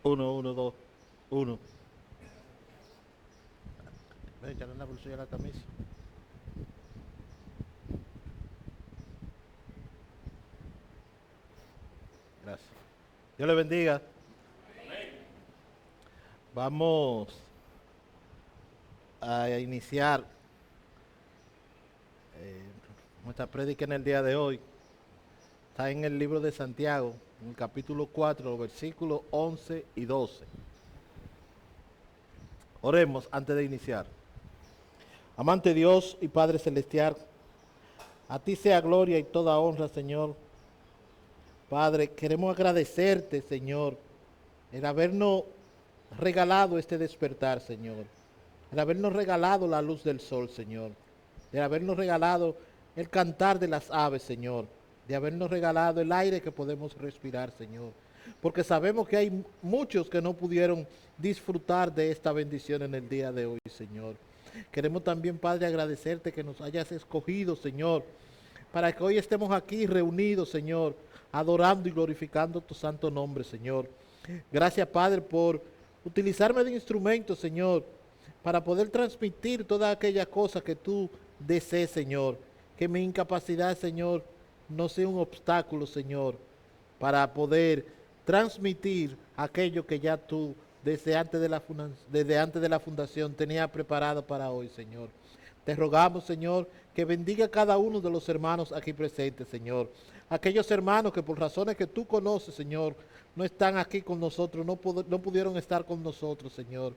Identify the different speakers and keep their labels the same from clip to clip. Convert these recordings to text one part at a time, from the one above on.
Speaker 1: Uno, uno, dos, uno. Ven, echarle en la bolsilla de la camisa. Gracias. Dios le bendiga. Vamos a iniciar eh, nuestra prédica en el día de hoy. Está en el libro de Santiago, en el capítulo 4, versículos 11 y 12. Oremos antes de iniciar. Amante Dios y Padre Celestial, a ti sea gloria y toda honra, Señor. Padre, queremos agradecerte, Señor, el habernos regalado este despertar, Señor. El habernos regalado la luz del sol, Señor. De habernos regalado el cantar de las aves, Señor. De habernos regalado el aire que podemos respirar, Señor. Porque sabemos que hay muchos que no pudieron disfrutar de esta bendición en el día de hoy, Señor. Queremos también, Padre, agradecerte que nos hayas escogido, Señor, para que hoy estemos aquí reunidos, Señor, adorando y glorificando tu santo nombre, Señor. Gracias, Padre, por utilizarme de instrumento, Señor, para poder transmitir toda aquella cosa que tú desees, Señor. Que mi incapacidad, Señor, no sea un obstáculo, Señor, para poder transmitir aquello que ya tú desde antes de la fundación tenía preparado para hoy, Señor. Te rogamos, Señor, que bendiga a cada uno de los hermanos aquí presentes, Señor. Aquellos hermanos que por razones que tú conoces, Señor, no están aquí con nosotros, no pudieron estar con nosotros, Señor.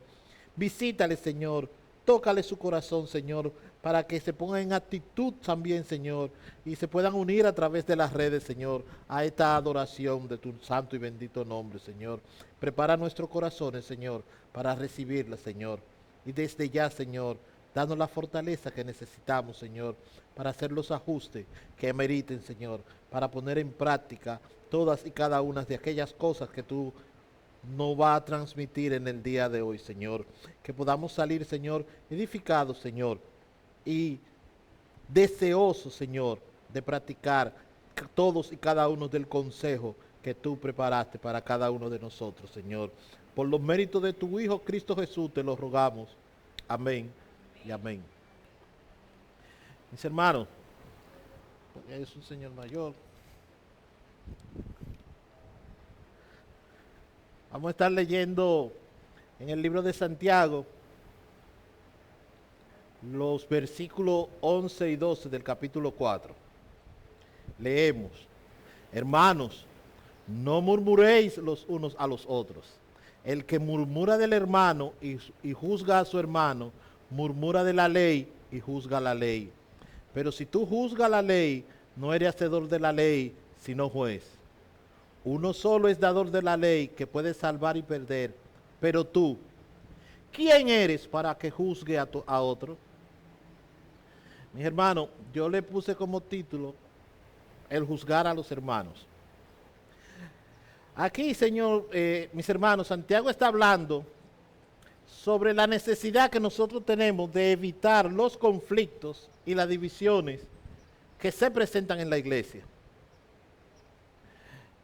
Speaker 1: Visítale, Señor. Tócale su corazón, Señor, para que se pongan en actitud también, Señor, y se puedan unir a través de las redes, Señor, a esta adoración de tu santo y bendito nombre, Señor. Prepara nuestros corazones, Señor, para recibirla, Señor. Y desde ya, Señor, danos la fortaleza que necesitamos, Señor, para hacer los ajustes que meriten, Señor, para poner en práctica todas y cada una de aquellas cosas que tú nos va a transmitir en el día de hoy, Señor. Que podamos salir, Señor, edificados, Señor, y deseosos, Señor, de practicar todos y cada uno del consejo que tú preparaste para cada uno de nosotros, Señor. Por los méritos de tu Hijo Cristo Jesús te lo rogamos. Amén y amén. Mis hermanos, es un señor mayor. Vamos a estar leyendo en el libro de Santiago los versículos 11 y 12 del capítulo 4. Leemos: hermanos, no murmuréis los unos a los otros. El que murmura del hermano y juzga a su hermano, murmura de la ley y juzga la ley. Pero si tú juzgas la ley, no eres hacedor de la ley, sino juez. Uno solo es dador de la ley, que puede salvar y perder. Pero tú, ¿quién eres para que juzgue a otro? Mis hermanos, yo le puse como título el juzgar a los hermanos. Aquí, Señor, mis hermanos, Santiago está hablando sobre la necesidad que nosotros tenemos de evitar los conflictos y las divisiones que se presentan en la iglesia.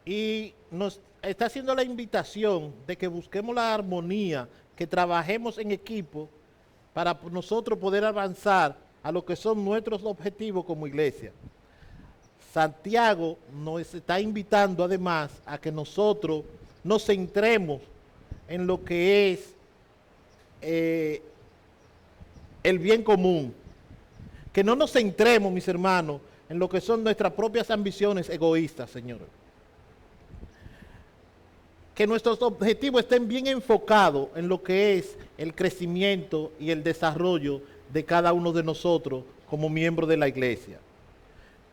Speaker 1: Y nos está haciendo la invitación de que busquemos la armonía, que trabajemos en equipo para nosotros poder avanzar a lo que son nuestros objetivos como iglesia. Santiago nos está invitando además a que nosotros nos centremos en lo que es el bien común. Que no nos centremos, mis hermanos, en lo que son nuestras propias ambiciones egoístas, Señor. Que nuestros objetivos estén bien enfocados en lo que es el crecimiento y el desarrollo de cada uno de nosotros como miembros de la iglesia.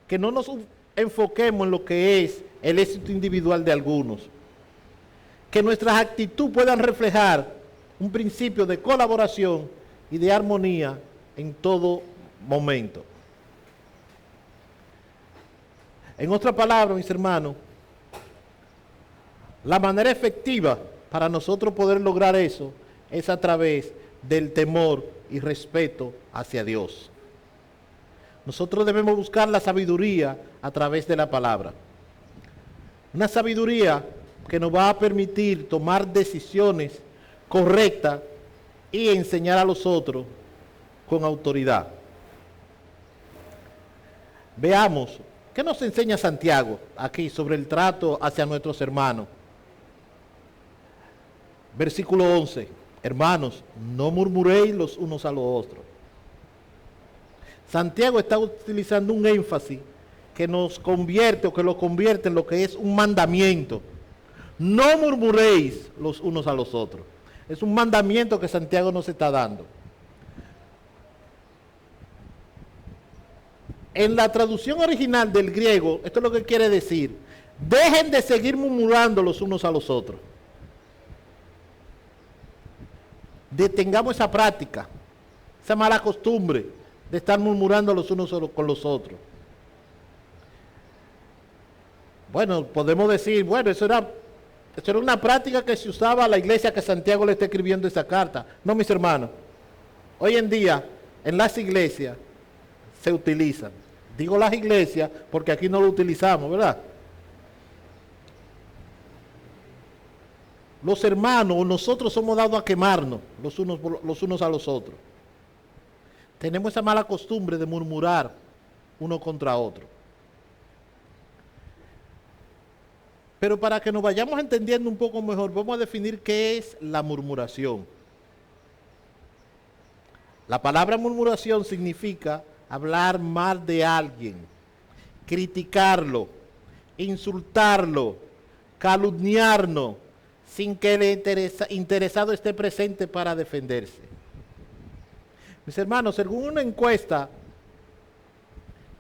Speaker 1: Que no nos enfoquemos en lo que es el éxito individual de algunos. Que nuestras actitudes puedan reflejar un principio de colaboración y de armonía en todo momento. En otras palabras, mis hermanos, la manera efectiva para nosotros poder lograr eso es a través del temor y respeto hacia Dios. Nosotros debemos buscar la sabiduría a través de la palabra. Una sabiduría que nos va a permitir tomar decisiones correctas y enseñar a los otros con autoridad. Veamos, ¿qué nos enseña Santiago aquí sobre el trato hacia nuestros hermanos? Versículo 11. Hermanos, no murmuréis los unos a los otros. Santiago está utilizando un énfasis que nos convierte o que lo convierte en lo que es un mandamiento. No murmuréis los unos a los otros. Es un mandamiento que Santiago nos está dando. En la traducción original del griego, esto es lo que quiere decir: dejen de seguir murmurando los unos a los otros. Detengamos esa práctica, esa mala costumbre de estar murmurando los unos con los otros. Bueno, podemos decir, bueno, eso era una práctica que se usaba a la iglesia que Santiago le está escribiendo esa carta. No, mis hermanos, hoy en día en las iglesias se utilizan. Digo las iglesias porque aquí no lo utilizamos, ¿verdad? Los hermanos, nosotros somos dados a quemarnos los unos a los otros. Tenemos esa mala costumbre de murmurar uno contra otro. Pero para que nos vayamos entendiendo un poco mejor, vamos a definir qué es la murmuración. La palabra murmuración significa hablar mal de alguien, criticarlo, insultarlo, calumniarnos, sin que el interesado esté presente para defenderse. Mis hermanos, según una encuesta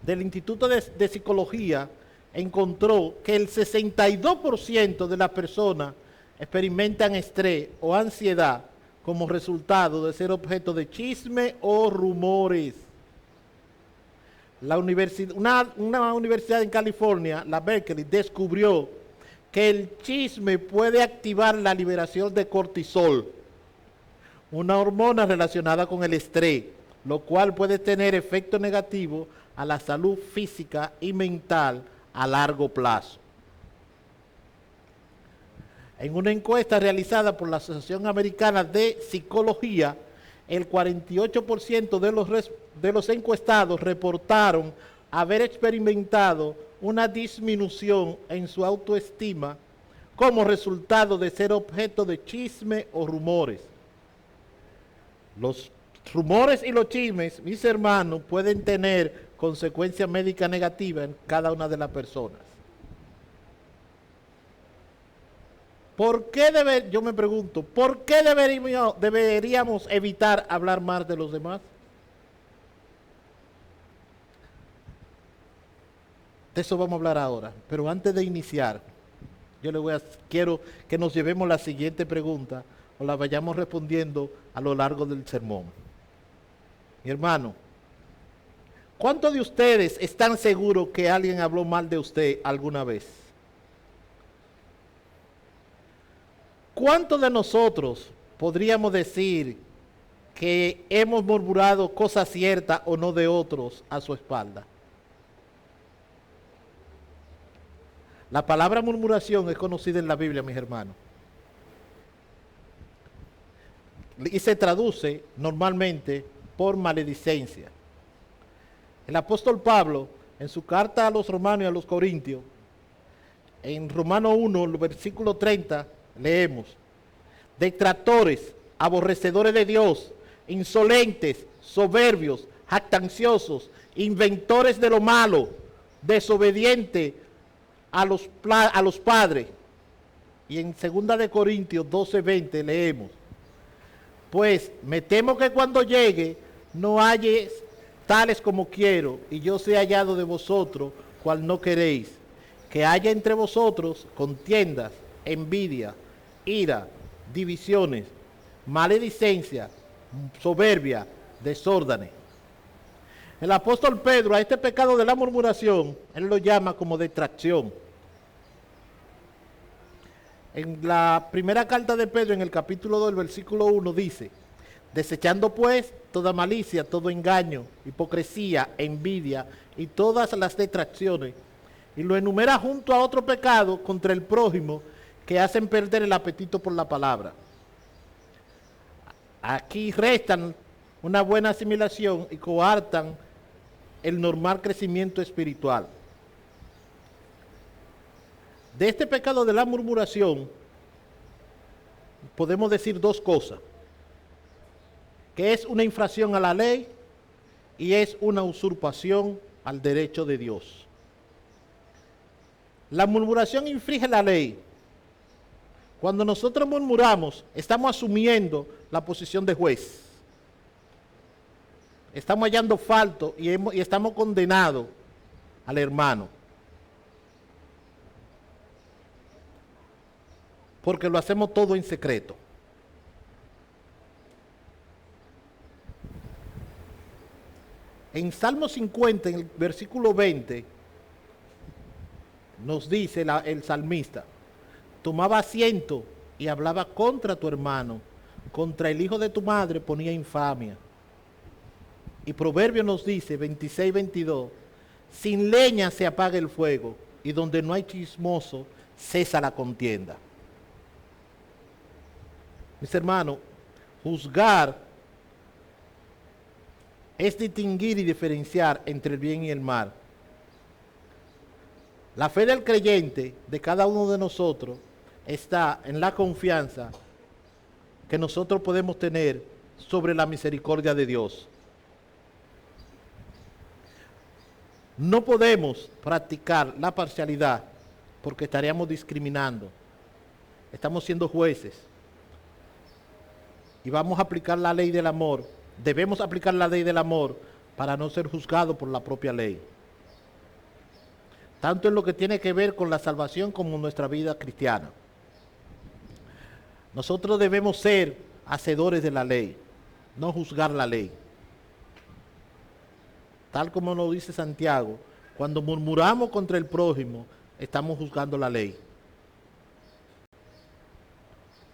Speaker 1: del Instituto de Psicología, encontró que el 62% de las personas experimentan estrés o ansiedad como resultado de ser objeto de chisme o rumores. Una universidad en California, la Berkeley, descubrió que el chisme puede activar la liberación de cortisol, una hormona relacionada con el estrés, lo cual puede tener efecto negativo a la salud física y mental a largo plazo. En una encuesta realizada por la Asociación Americana de Psicología, el 48% de los encuestados reportaron haber experimentado una disminución en su autoestima como resultado de ser objeto de chisme o rumores. Los rumores y los chismes, mis hermanos, pueden tener consecuencias médicas negativas en cada una de las personas. Yo me pregunto, ¿por qué deberíamos evitar hablar mal de los demás? De eso vamos a hablar ahora, pero antes de iniciar, quiero que nos llevemos la siguiente pregunta o la vayamos respondiendo a lo largo del sermón. Mi hermano, ¿cuántos de ustedes están seguros que alguien habló mal de usted alguna vez? ¿Cuántos de nosotros podríamos decir que hemos murmurado cosas ciertas o no de otros a su espalda? La palabra murmuración es conocida en la Biblia, mis hermanos. Y se traduce normalmente por maledicencia. El apóstol Pablo, en su carta a los romanos y a los corintios, en Romanos 1, versículo 30, leemos: detractores, aborrecedores de Dios, insolentes, soberbios, jactanciosos, inventores de lo malo, desobedientes a los padres. Y en 2 de Corintios 12:20 leemos: pues me temo que cuando llegue no halles tales como quiero, y yo sea hallado de vosotros cual no queréis, que haya entre vosotros contiendas, envidia, ira, divisiones, maledicencia, soberbia, desórdenes. El apóstol Pedro a este pecado de la murmuración, él lo llama como detracción. En la primera carta de Pedro, en el capítulo 2, versículo 1, dice: desechando pues toda malicia, todo engaño, hipocresía, envidia y todas las detracciones, y lo enumera junto a otro pecado contra el prójimo, que hacen perder el apetito por la palabra. Aquí restan una buena asimilación y coartan el normal crecimiento espiritual. De este pecado de la murmuración podemos decir dos cosas, que es una infracción a la ley y es una usurpación al derecho de Dios. La murmuración infringe la ley. Cuando nosotros murmuramos, estamos asumiendo la posición de juez. Estamos hallando falto y estamos condenados al hermano. Porque lo hacemos todo en secreto. En Salmo 50, en el versículo 20, nos dice el salmista: tomaba asiento y hablaba contra tu hermano, contra el hijo de tu madre ponía infamia. Y Proverbio nos dice, 26-22, sin leña se apaga el fuego, y donde no hay chismoso, cesa la contienda. Mis hermanos, juzgar es distinguir y diferenciar entre el bien y el mal. La fe del creyente, de cada uno de nosotros, está en la confianza que nosotros podemos tener sobre la misericordia de Dios. No podemos practicar la parcialidad porque estaríamos discriminando. Estamos siendo jueces. Y vamos a aplicar la ley del amor. Debemos aplicar la ley del amor para no ser juzgados por la propia ley. Tanto en lo que tiene que ver con la salvación como en nuestra vida cristiana. Nosotros debemos ser hacedores de la ley, no juzgar la ley. Tal como nos dice Santiago, cuando murmuramos contra el prójimo, estamos juzgando la ley.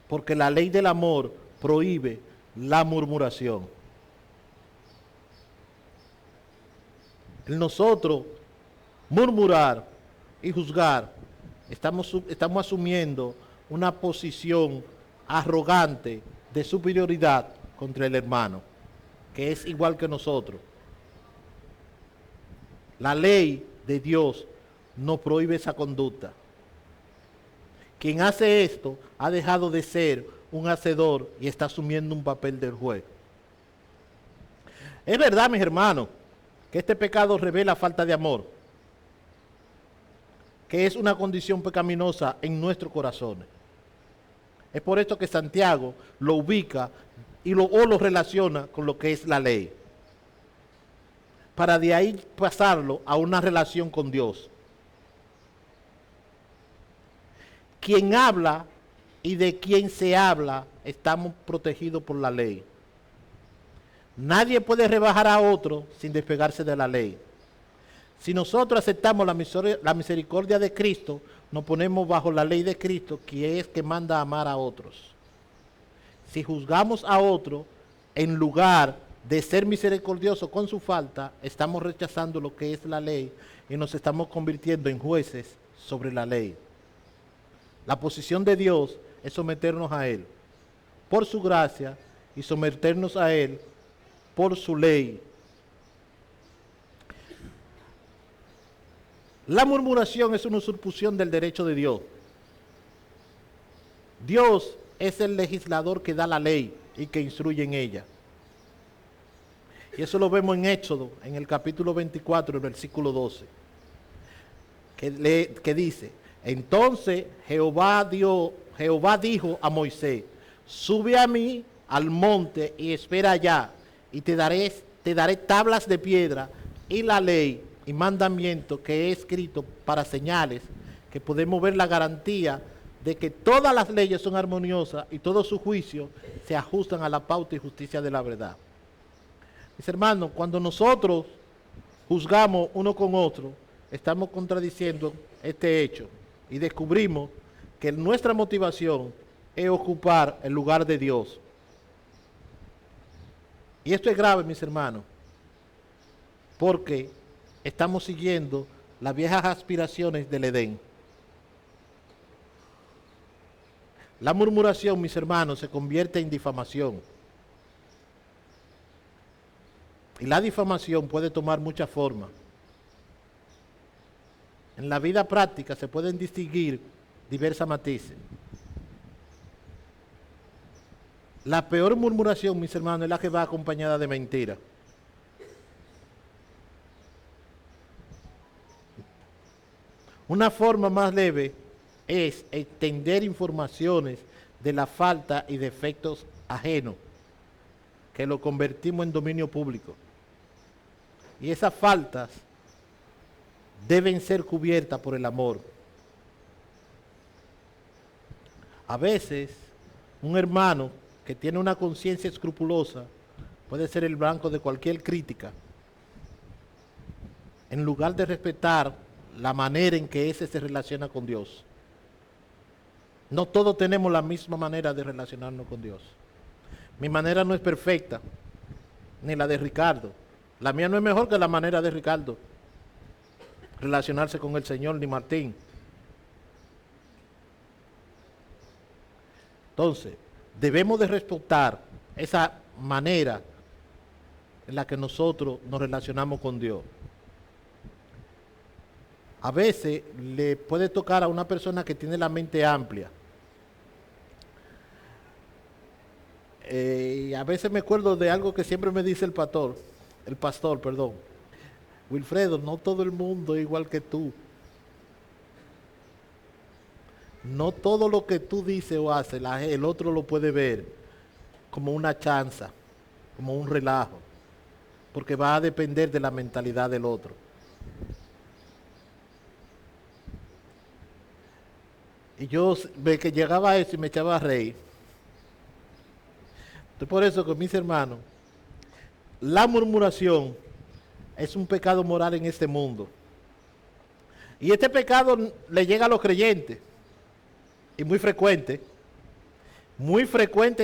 Speaker 1: Porque la ley del amor prohíbe la murmuración. En nosotros murmurar y juzgar, estamos asumiendo una posición arrogante de superioridad contra el hermano, que es igual que nosotros. La ley de Dios no prohíbe esa conducta. Quien hace esto ha dejado de ser un hacedor y está asumiendo un papel del juez. Es verdad, mis hermanos, que este pecado revela falta de amor, que es una condición pecaminosa en nuestros corazones. Es por esto que Santiago lo ubica o lo relaciona con lo que es la ley, para de ahí pasarlo a una relación con Dios. Quien habla y de quien se habla, estamos protegidos por la ley. Nadie puede rebajar a otro sin despegarse de la ley. Si nosotros aceptamos la misericordia de Cristo, nos ponemos bajo la ley de Cristo, que es que manda a amar a otros. Si juzgamos a otro, en lugar de ser misericordioso con su falta, estamos rechazando lo que es la ley y nos estamos convirtiendo en jueces sobre la ley. La posición de Dios es someternos a Él por su gracia y someternos a Él por su ley. La murmuración es una usurpación del derecho de Dios. Dios es el legislador que da la ley y que instruye en ella. Y eso lo vemos en Éxodo, en el capítulo 24, el versículo 12, que dice: entonces Jehová dijo a Moisés: sube a mí al monte y espera allá, y te daré tablas de piedra y la ley y mandamiento que he escrito para señales, que podemos ver la garantía de que todas las leyes son armoniosas y todos sus juicios se ajustan a la pauta y justicia de la verdad. Mis hermanos, cuando nosotros juzgamos uno con otro, estamos contradiciendo este hecho y descubrimos que nuestra motivación es ocupar el lugar de Dios. Y esto es grave, mis hermanos, porque estamos siguiendo las viejas aspiraciones del Edén. La murmuración, mis hermanos, se convierte en difamación. Y la difamación puede tomar muchas formas. En la vida práctica se pueden distinguir diversas matices. La peor murmuración, mis hermanos, es la que va acompañada de mentira. Una forma más leve es extender informaciones de la falta y defectos ajenos, que lo convertimos en dominio público. Y esas faltas deben ser cubiertas por el amor. A veces, un hermano que tiene una conciencia escrupulosa puede ser el blanco de cualquier crítica, en lugar de respetar la manera en que ese se relaciona con Dios. No todos tenemos la misma manera de relacionarnos con Dios. Mi manera no es perfecta, ni la de Ricardo. La mía no es mejor que la manera de Ricardo relacionarse con el Señor, ni Martín. Entonces, debemos de respetar esa manera en la que nosotros nos relacionamos con Dios. A veces le puede tocar a una persona que tiene la mente amplia. Y a veces me acuerdo de algo que siempre me dice el pastor, Wilfredo, no todo el mundo es igual que tú. No todo lo que tú dices o haces, el otro lo puede ver como una chanza, como un relajo, porque va a depender de la mentalidad del otro. Y yo ve que llegaba a eso y me echaba a reír. Entonces, por eso que mis hermanos, la murmuración es un pecado moral en este mundo. Y este pecado le llega a los creyentes. Y muy frecuente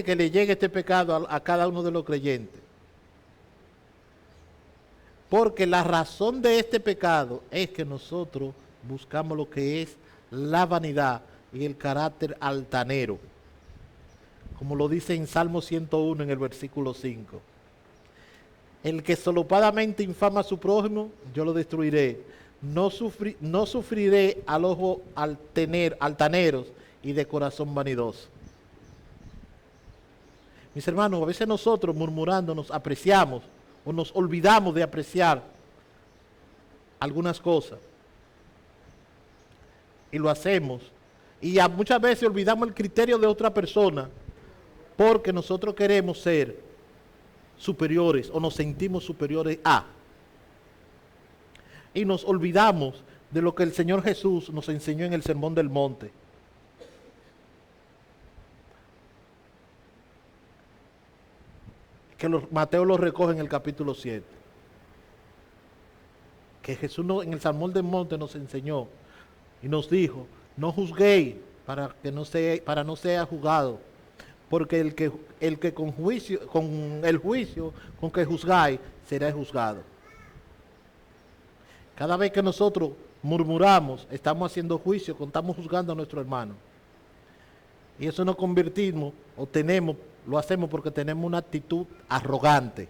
Speaker 1: que le llegue este pecado a cada uno de los creyentes. Porque la razón de este pecado es que nosotros buscamos lo que es la vanidad y el carácter altanero. Como lo dice en Salmo 101 en el versículo 5. El que solopadamente infama a su prójimo, yo lo destruiré. No sufriré al ojo altaneros y de corazón vanidoso. Mis hermanos, a veces nosotros murmurando nos apreciamos o nos olvidamos de apreciar algunas cosas. Y lo hacemos. Y muchas veces olvidamos el criterio de otra persona porque nosotros queremos ser superiores o nos sentimos superiores a. Y nos olvidamos de lo que el Señor Jesús nos enseñó en el Sermón del Monte. Que Mateo lo recoge en el capítulo 7. Que Jesús en el Sermón del Monte nos enseñó y nos dijo, no juzguéis para no sea juzgado, porque el que con el juicio con que juzgáis será juzgado. Cada vez que nosotros murmuramos, estamos haciendo juicio, estamos juzgando a nuestro hermano. Y eso nos convertimos lo hacemos porque tenemos una actitud arrogante.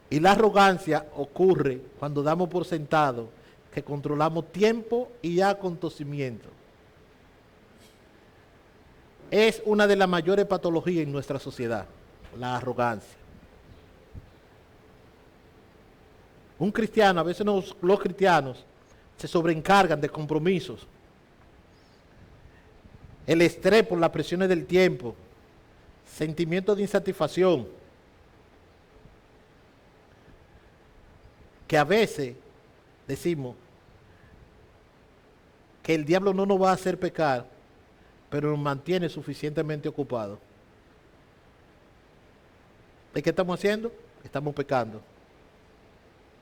Speaker 1: Y la arrogancia ocurre cuando damos por sentado que controlamos tiempo y acontecimiento. Es una de las mayores patologías en nuestra sociedad, la arrogancia. Un cristiano, a veces los cristianos se sobreencargan de compromisos. El estrés por las presiones del tiempo, sentimiento de insatisfacción, que a veces decimos que el diablo no nos va a hacer pecar, pero nos mantiene suficientemente ocupados. ¿Y qué estamos haciendo? Estamos pecando.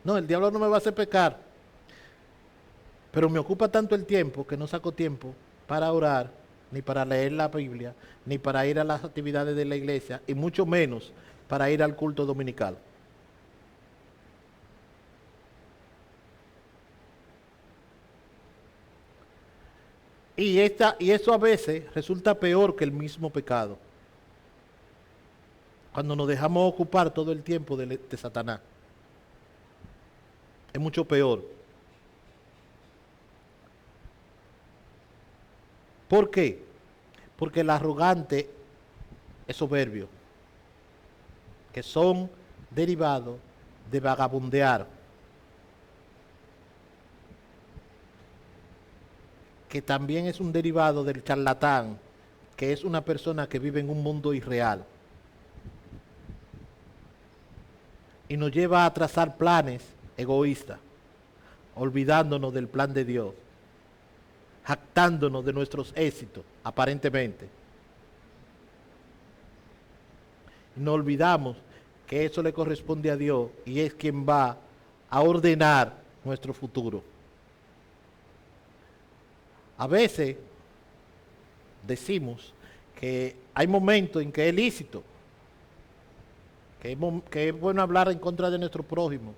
Speaker 1: No, el diablo no me va a hacer pecar, pero me ocupa tanto el tiempo que no saco tiempo para orar, ni para leer la Biblia, ni para ir a las actividades de la iglesia, y mucho menos para ir al culto dominical. Y eso a veces resulta peor que el mismo pecado. Cuando nos dejamos ocupar todo el tiempo de Satanás. Es mucho peor. ¿Por qué? Porque el arrogante es soberbio, que son derivados de vagabundear, que también es un derivado del charlatán, que es una persona que vive en un mundo irreal y nos lleva a trazar planes egoístas, olvidándonos del plan de Dios, jactándonos de nuestros éxitos, aparentemente. No olvidamos que eso le corresponde a Dios y es quien va a ordenar nuestro futuro. A veces decimos que hay momentos en que es lícito, que es bueno hablar en contra de nuestro prójimo.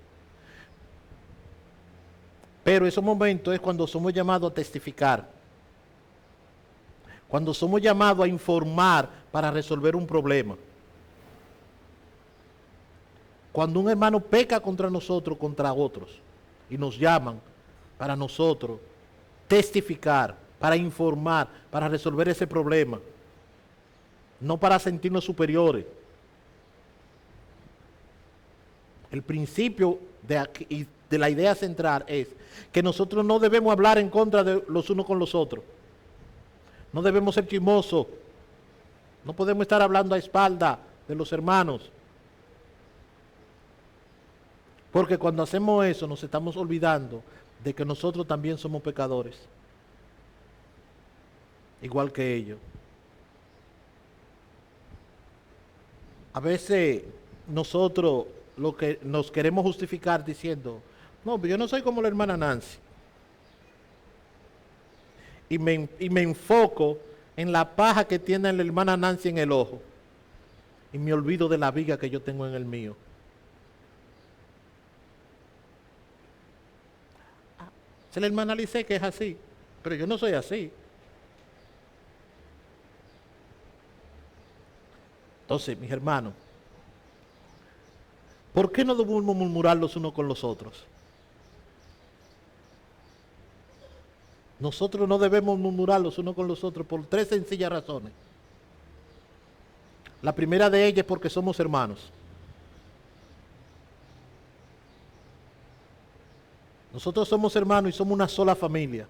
Speaker 1: Pero esos momentos es cuando somos llamados a testificar, cuando somos llamados a informar para resolver un problema. Cuando un hermano peca contra nosotros, contra otros, y nos llaman para nosotros testificar, para informar, para resolver ese problema, no para sentirnos superiores. El principio de la idea central es que nosotros no debemos hablar en contra de los unos con los otros. No debemos ser chismosos. No podemos estar hablando a espaldas de los hermanos. Porque cuando hacemos eso nos estamos olvidando de que nosotros también somos pecadores. Igual que ellos. A veces nosotros lo que nos queremos justificar diciendo, no, pero yo no soy como la hermana Nancy. Y me enfoco en la paja que tiene la hermana Nancy en el ojo. Y me olvido de la viga que yo tengo en el mío. Se la hermana Lice que es así, pero yo no soy así. Entonces, mis hermanos, ¿por qué no debemos murmurar los unos con los otros? Nosotros no debemos murmurar los unos con los otros por tres sencillas razones. La primera de ellas es porque somos hermanos. Nosotros somos hermanos y somos una sola familia.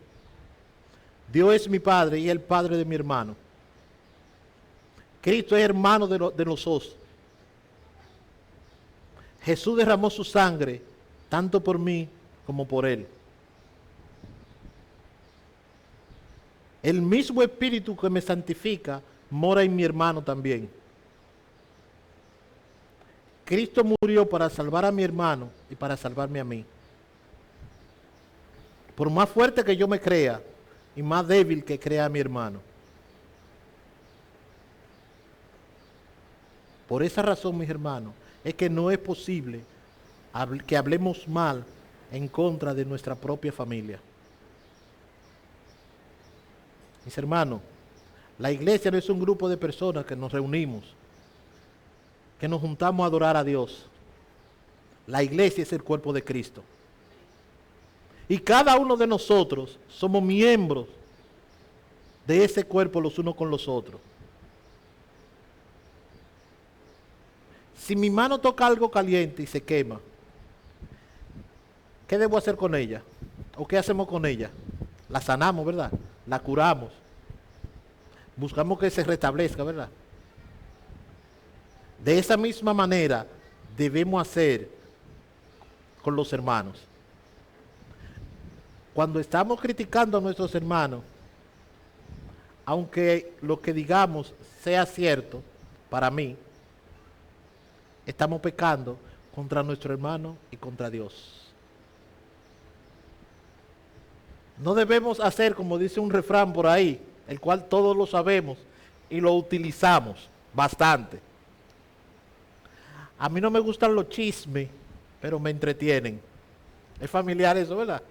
Speaker 1: Dios es mi Padre y es el Padre de mi hermano. Cristo es hermano de nosotros. Jesús derramó su sangre tanto por mí como por él. El mismo Espíritu que me santifica mora en mi hermano también. Cristo murió para salvar a mi hermano y para salvarme a mí. Por más fuerte que yo me crea y más débil que crea mi hermano. Por esa razón, mis hermanos, es que no es posible que hablemos mal en contra de nuestra propia familia. Mis hermanos, la iglesia no es un grupo de personas que nos reunimos, que nos juntamos a adorar a Dios. La iglesia es el cuerpo de Cristo. Y cada uno de nosotros somos miembros de ese cuerpo los unos con los otros. Si mi mano toca algo caliente y se quema, ¿qué debo hacer con ella? ¿O qué hacemos con ella? La sanamos, ¿verdad? La curamos. Buscamos que se restablezca, ¿verdad? De esa misma manera debemos hacer con los hermanos. Cuando estamos criticando a nuestros hermanos, aunque lo que digamos sea cierto para mí, estamos pecando contra nuestro hermano y contra Dios. No debemos hacer, como dice un refrán por ahí, el cual todos lo sabemos y lo utilizamos bastante. A mí no me gustan los chismes, pero me entretienen. Es familiar eso, ¿verdad?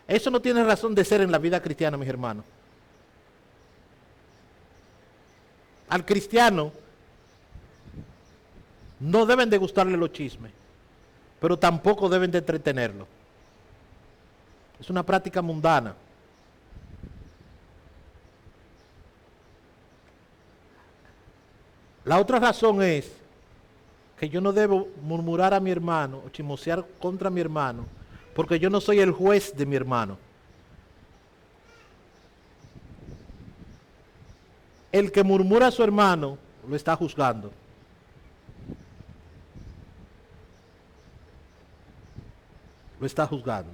Speaker 1: Eso no tiene razón de ser en la vida cristiana, mis hermanos. Al cristiano no deben de gustarle los chismes, pero tampoco deben de entretenerlo. Es una práctica mundana. La otra razón es que yo no debo murmurar a mi hermano o chismosear contra mi hermano, porque yo no soy el juez de mi hermano. El que murmura a su hermano lo está juzgando. Lo está juzgando.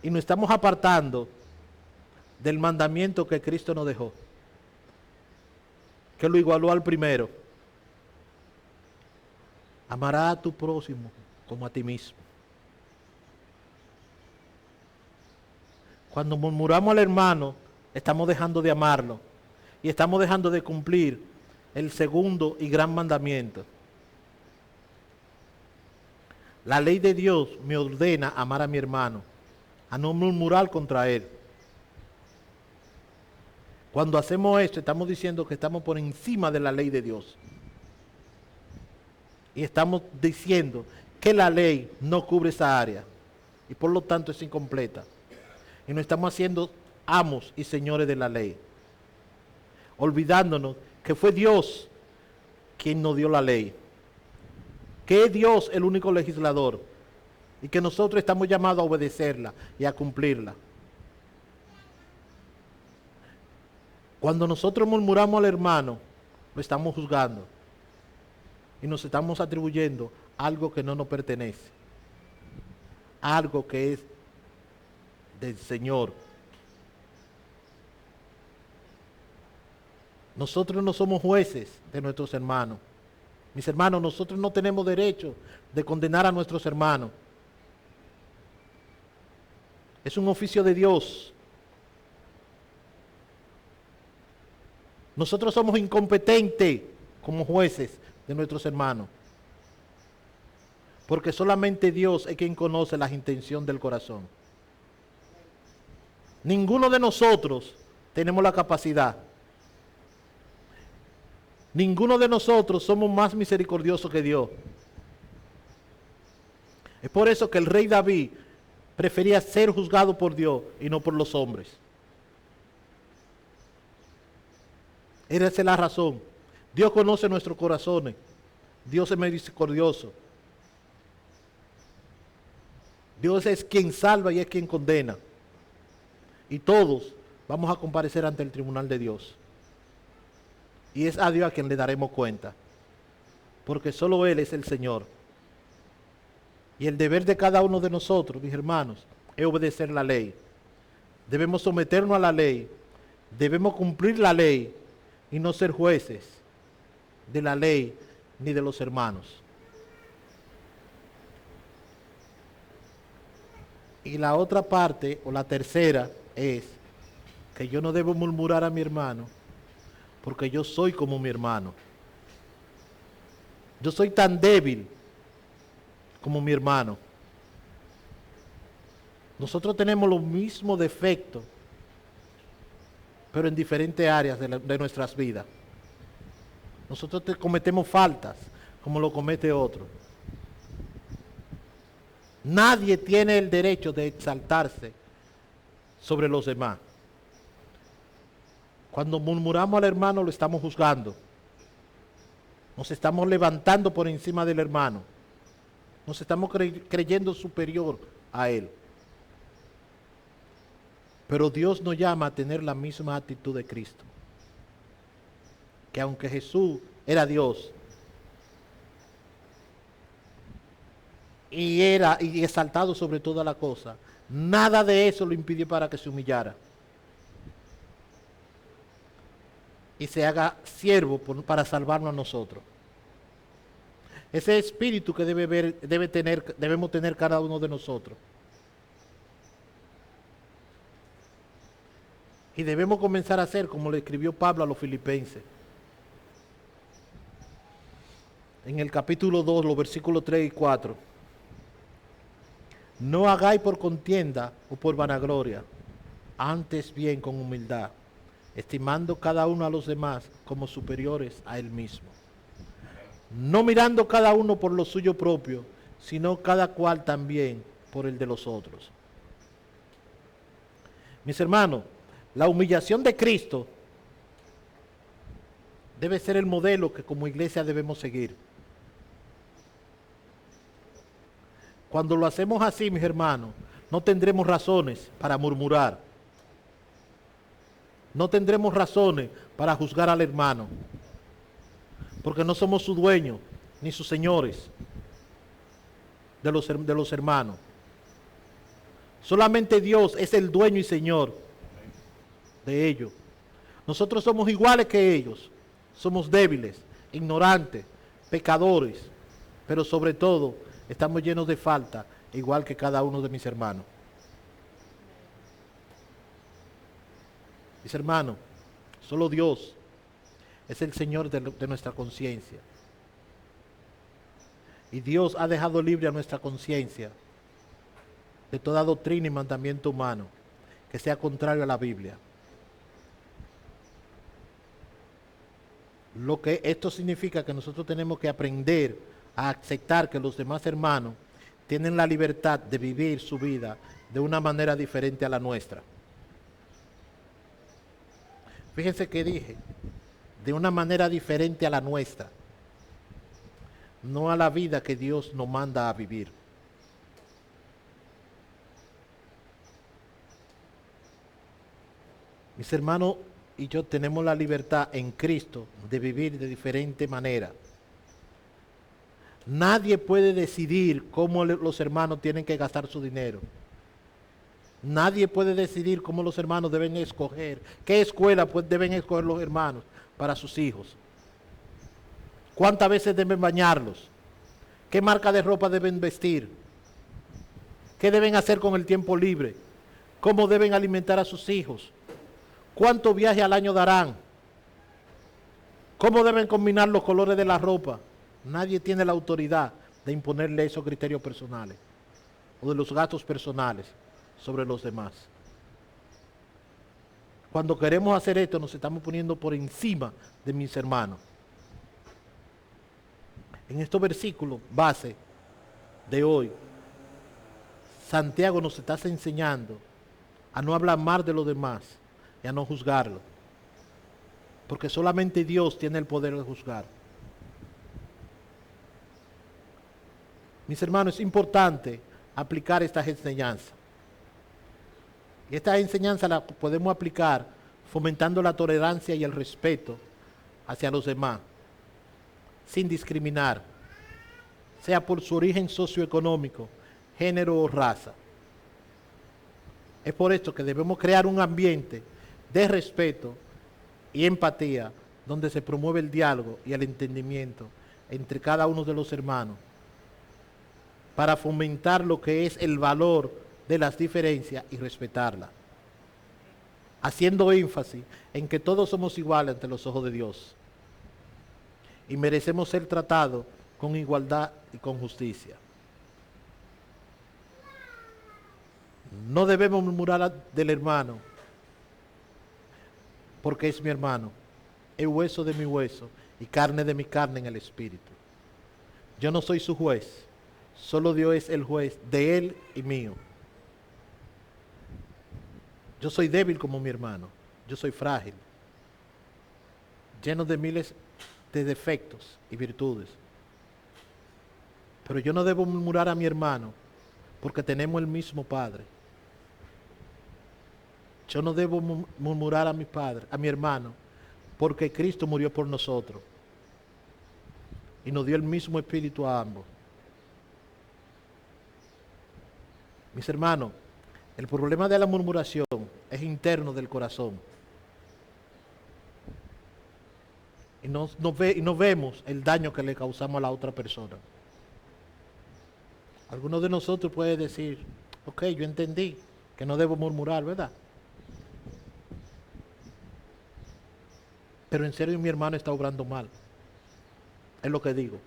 Speaker 1: Y nos estamos apartando del mandamiento que Cristo nos dejó, que lo igualó al primero. Amará a tu próximo como a ti mismo. Cuando murmuramos al hermano, estamos dejando de amarlo y estamos dejando de cumplir el segundo y gran mandamiento. La ley de Dios me ordena amar a mi hermano, a no murmurar contra él. Cuando hacemos esto, estamos diciendo que estamos por encima de la ley de Dios. Y estamos diciendo que la ley no cubre esa área y por lo tanto es incompleta. Y nos estamos haciendo amos y señores de la ley, olvidándonos que fue Dios quien nos dio la ley, que es Dios el único legislador y que nosotros estamos llamados a obedecerla y a cumplirla. Cuando nosotros murmuramos al hermano, lo estamos juzgando y nos estamos atribuyendo algo que no nos pertenece, algo que es del Señor. Nosotros no somos jueces de nuestros hermanos. Mis hermanos, nosotros no tenemos derecho de condenar a nuestros hermanos. Es un oficio de Dios. Nosotros somos incompetentes como jueces de nuestros hermanos, porque solamente Dios es quien conoce las intenciones del corazón. Ninguno de nosotros tenemos la capacidad. Ninguno de nosotros somos más misericordiosos que Dios. Es por eso que el rey David prefería ser juzgado por Dios y no por los hombres. Esa es la razón. Dios conoce nuestros corazones. Dios es misericordioso. Dios es quien salva y es quien condena. Y todos vamos a comparecer ante el tribunal de Dios. Y es a Dios a quien le daremos cuenta. Porque solo Él es el Señor. Y el deber de cada uno de nosotros, mis hermanos, es obedecer la ley. Debemos someternos a la ley. Debemos cumplir la ley y no ser jueces de la ley ni de los hermanos. Y la otra parte, o la tercera, es que yo no debo murmurar a mi hermano porque yo soy como mi hermano. Yo soy tan débil como mi hermano. Nosotros tenemos los mismos defectos, pero en diferentes áreas de nuestras vidas. Nosotros cometemos faltas como lo comete otro. Nadie tiene el derecho de exaltarse sobre los demás. Cuando murmuramos al hermano lo estamos juzgando. Nos estamos levantando por encima del hermano. Nos estamos creyendo superior a él. Pero Dios nos llama a tener la misma actitud de Cristo. Que aunque Jesús era Dios y era exaltado sobre toda la cosa, nada de eso lo impidió para que se humillara y se haga siervo para salvarnos a nosotros. Ese espíritu que debemos tener cada uno de nosotros. Y debemos comenzar a hacer como le escribió Pablo a los filipenses. En el capítulo 2, los versículos 3 y 4. No hagáis por contienda o por vanagloria, antes bien con humildad, estimando cada uno a los demás como superiores a él mismo. No mirando cada uno por lo suyo propio, sino cada cual también por el de los otros. Mis hermanos, la humillación de Cristo debe ser el modelo que como iglesia debemos seguir. Cuando lo hacemos así, mis hermanos, no tendremos razones para murmurar. No tendremos razones para juzgar al hermano, porque no somos su dueño ni sus señores de los hermanos. Solamente Dios es el dueño y señor de ellos. Nosotros somos iguales que ellos. Somos débiles, ignorantes, pecadores, pero sobre todo estamos llenos de falta, igual que cada uno de mis hermanos. Mis hermanos, solo Dios es el Señor de nuestra conciencia. Y Dios ha dejado libre a nuestra conciencia de toda doctrina y mandamiento humano que sea contrario a la Biblia. Lo que esto significa que nosotros tenemos que aprender a aceptar que los demás hermanos tienen la libertad de vivir su vida de una manera diferente a la nuestra. Fíjense que dije, de una manera diferente a la nuestra, no a la vida que Dios nos manda a vivir. Mis hermanos y yo tenemos la libertad en Cristo de vivir de diferente manera. Nadie puede decidir cómo los hermanos tienen que gastar su dinero. Nadie puede decidir cómo los hermanos deben escoger, qué escuela deben escoger los hermanos para sus hijos. ¿Cuántas veces deben bañarlos? ¿Qué marca de ropa deben vestir? ¿Qué deben hacer con el tiempo libre? ¿Cómo deben alimentar a sus hijos? ¿Cuántos viajes al año darán? ¿Cómo deben combinar los colores de la ropa? Nadie tiene la autoridad de imponerle esos criterios personales o de los gastos personales sobre los demás. Cuando queremos hacer esto, nos estamos poniendo por encima de mis hermanos. En estos versículos base de hoy, Santiago nos está enseñando a no hablar mal de los demás y a no juzgarlo, porque solamente Dios tiene el poder de juzgar. Mis hermanos, es importante aplicar estas enseñanzas. Y esta enseñanza la podemos aplicar fomentando la tolerancia y el respeto hacia los demás, sin discriminar, sea por su origen socioeconómico, género o raza. Es por esto que debemos crear un ambiente de respeto y empatía donde se promueve el diálogo y el entendimiento entre cada uno de los hermanos para fomentar lo que es el valor de las diferencias y respetarlas, haciendo énfasis en que todos somos iguales ante los ojos de Dios y merecemos ser tratados con igualdad y con justicia. No debemos murmurar del hermano, porque es mi hermano, es hueso de mi hueso y carne de mi carne en el espíritu. Yo no soy su juez, solo Dios es el juez de él y mío. Yo soy débil como mi hermano, yo soy frágil, lleno de miles de defectos y virtudes. Pero yo no debo murmurar a mi hermano porque tenemos el mismo Padre. Yo no debo murmurar a mi padre, a mi hermano, porque Cristo murió por nosotros y nos dio el mismo espíritu a ambos. Mis hermanos, el problema de la murmuración es interno del corazón. Y no vemos el daño que le causamos a la otra persona. Algunos de nosotros pueden decir, ok, yo entendí que no debo murmurar, ¿verdad? Pero en serio mi hermano está obrando mal. Es lo que digo.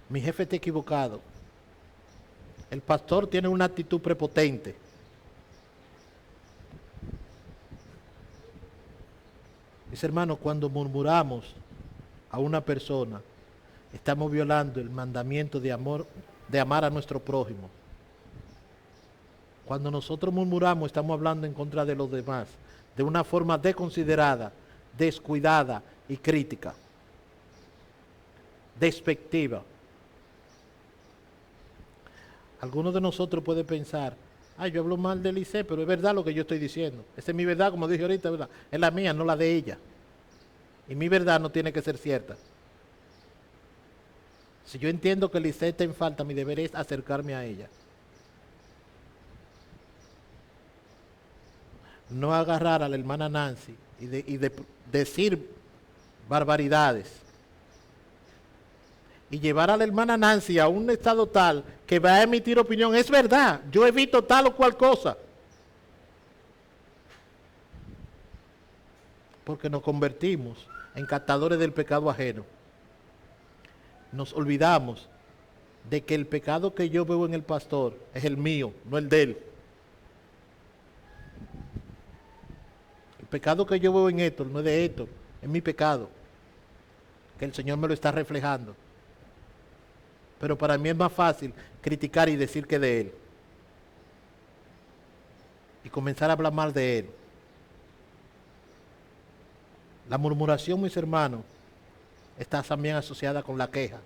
Speaker 1: Mi jefe está equivocado. El pastor tiene una actitud prepotente. Mis hermanos, cuando murmuramos a una persona, estamos violando el mandamiento de amor, de amar a nuestro prójimo. Cuando nosotros murmuramos, estamos hablando en contra de los demás, de una forma desconsiderada, descuidada y crítica, despectiva. Algunos de nosotros pueden pensar, yo hablo mal de Eliseo, pero es verdad lo que yo estoy diciendo. Esa es mi verdad, como dije ahorita, ¿verdad? Es la mía, no la de ella. Y mi verdad no tiene que ser cierta. Si yo entiendo que Eliseo está en falta, mi deber es acercarme a ella. No agarrar a la hermana Nancy y decir barbaridades. Y llevar a la hermana Nancy a un estado tal que va a emitir opinión. Es verdad, yo he visto tal o cual cosa. Porque nos convertimos en captadores del pecado ajeno. Nos olvidamos de que el pecado que yo veo en el pastor es el mío, no el de él. El pecado que yo veo en Héctor no es de Héctor, es mi pecado, que el Señor me lo está reflejando. Pero para mí es más fácil criticar y decir que de él. Y comenzar a hablar mal de él. La murmuración, mis hermanos, está también asociada con la queja.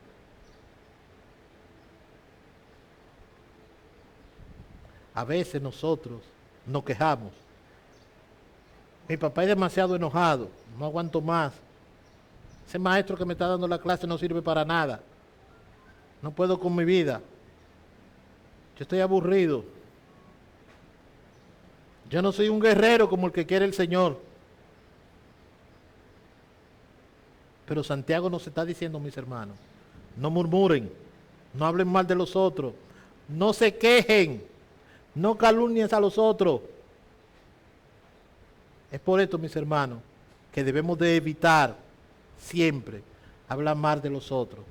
Speaker 1: A veces nosotros nos quejamos. Mi papá es demasiado enojado, no aguanto más. Ese maestro que me está dando la clase no sirve para nada. No puedo con mi vida. Yo estoy aburrido. Yo no soy un guerrero como el que quiere el Señor. Pero Santiago nos está diciendo, mis hermanos, no murmuren, no hablen mal de los otros, no se quejen, no calumnien a los otros. Es por esto, mis hermanos, que debemos de evitar siempre hablar mal de los otros,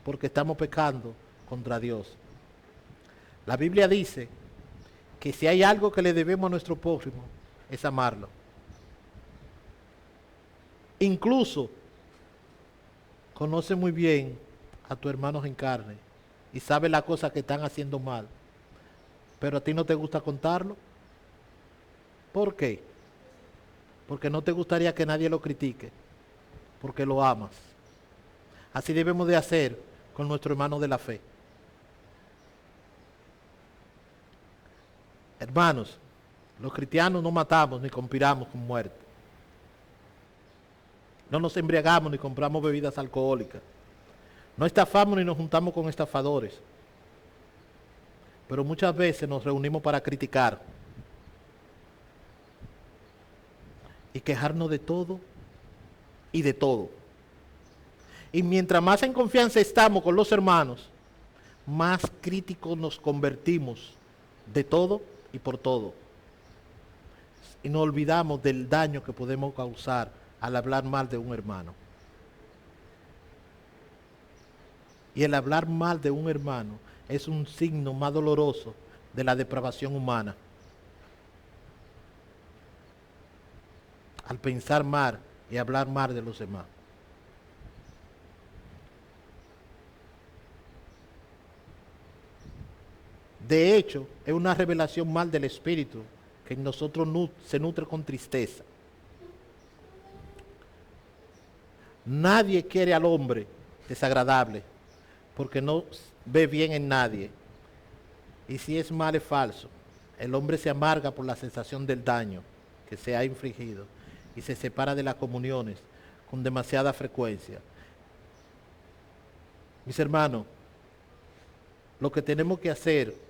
Speaker 1: porque estamos pecando contra Dios. La Biblia dice que si hay algo que le debemos a nuestro prójimo, es amarlo. Incluso conoce muy bien a tus hermanos en carne y sabe las cosas que están haciendo mal, pero a ti no te gusta contarlo. ¿Por qué? Porque no te gustaría que nadie lo critique, porque lo amas. Así debemos de hacer con nuestro hermano de la fe. Hermanos, los cristianos no matamos ni conspiramos con muerte. No nos embriagamos ni compramos bebidas alcohólicas. No estafamos ni nos juntamos con estafadores. Pero muchas veces nos reunimos para criticar y quejarnos de todo y de todo. Y mientras más en confianza estamos con los hermanos, más críticos nos convertimos de todo y por todo. Y nos olvidamos del daño que podemos causar al hablar mal de un hermano. Y el hablar mal de un hermano es un signo más doloroso de la depravación humana. Al pensar mal y hablar mal de los demás. De hecho, es una revelación mal del Espíritu que en nosotros se nutre con tristeza. Nadie quiere al hombre desagradable porque no ve bien en nadie. Y si es mal, es falso. El hombre se amarga por la sensación del daño que se ha infligido y se separa de las comuniones con demasiada frecuencia. Mis hermanos, lo que tenemos que hacer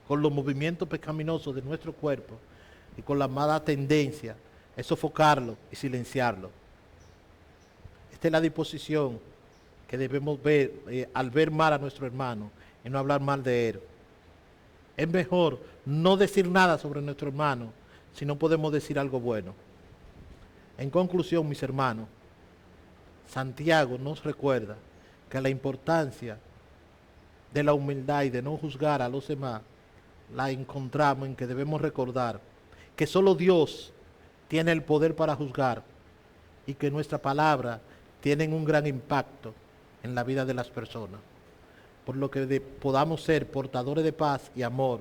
Speaker 1: con los movimientos pecaminosos de nuestro cuerpo y con la mala tendencia es sofocarlo y silenciarlo. Esta es la disposición que debemos ver al ver mal a nuestro hermano y no hablar mal de él. Es mejor no decir nada sobre nuestro hermano si no podemos decir algo bueno. En conclusión, mis hermanos, Santiago nos recuerda que la importancia de la humildad y de no juzgar a los demás, la encontramos en que debemos recordar que solo Dios tiene el poder para juzgar y que nuestra palabra tiene un gran impacto en la vida de las personas. Por lo que podamos ser portadores de paz y amor